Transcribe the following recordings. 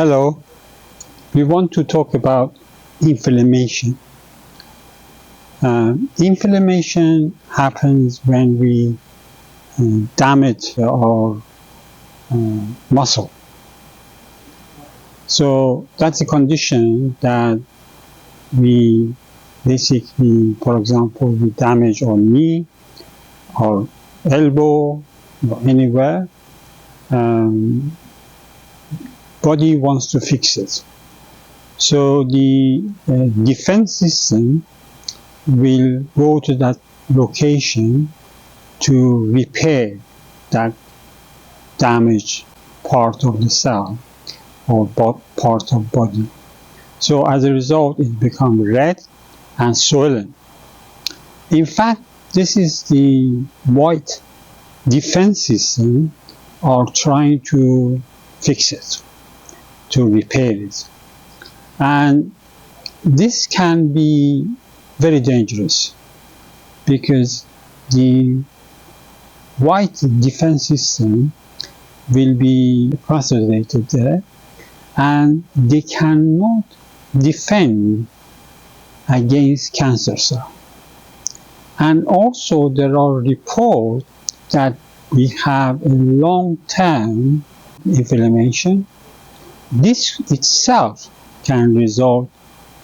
Hello, we want to talk about inflammation. Inflammation happens when we damage our muscle. So that's a condition that we basically, for example, we damage our knee, our elbow, or anywhere. Body wants to fix it. So the defense system will go to that location to repair that damaged part of the cell or part of body. So as a result, it becomes red and swollen. In fact, this is the white defense system are trying to fix it, to repair it. And this can be very dangerous because the white defense system will be concentrated there and they cannot defend against cancer cells. And also there are reports that we have a long-term inflammation. This itself can result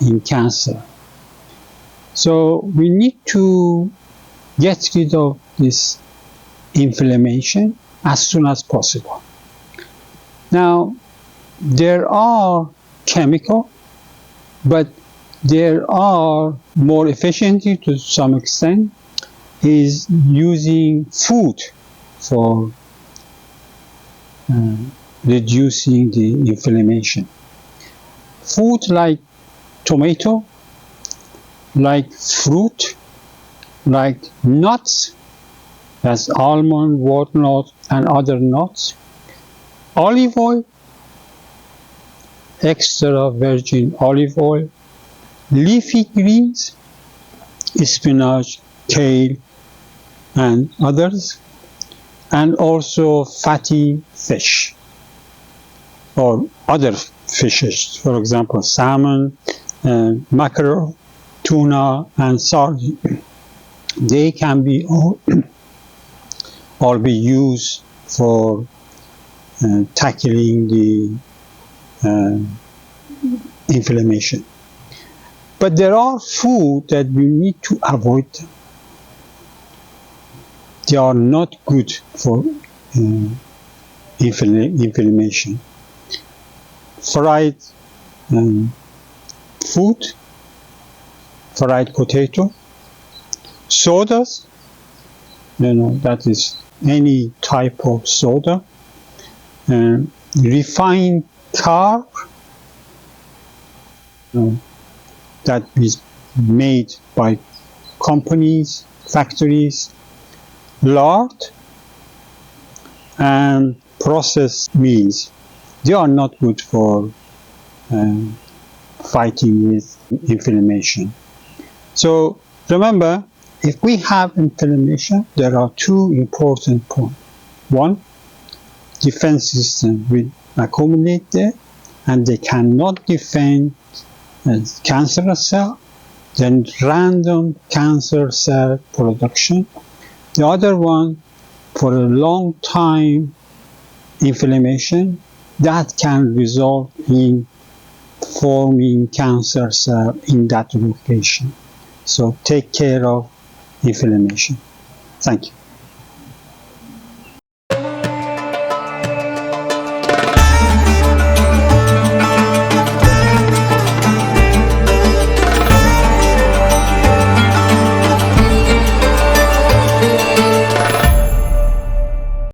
in cancer. So we need to get rid of this inflammation as soon as possible. Now, there are chemicals, but there are more efficiently to some extent is using food for reducing the inflammation. Food like tomato, like fruit, like nuts, as almond, walnut, and other nuts, olive oil, extra virgin olive oil, leafy greens, spinach, kale, and others, and also fatty fish or other fishes, for example, salmon, mackerel, tuna, and sardine. They can be all be used for tackling the inflammation. But there are foods that we need to avoid them. They are not good for inflammation. Fried food, fried potato, sodas, that is any type of soda, refined carb, that is made by companies, factories, lard, and processed meals. They are not good for fighting with inflammation. So remember, if we have inflammation, there are two important points. One, defense system will accumulate there and they cannot defend cancerous cell, then random cancer cell production. The other one, for a long time inflammation, that can result in forming cancer cell in that location. So take care of inflammation. Thank you.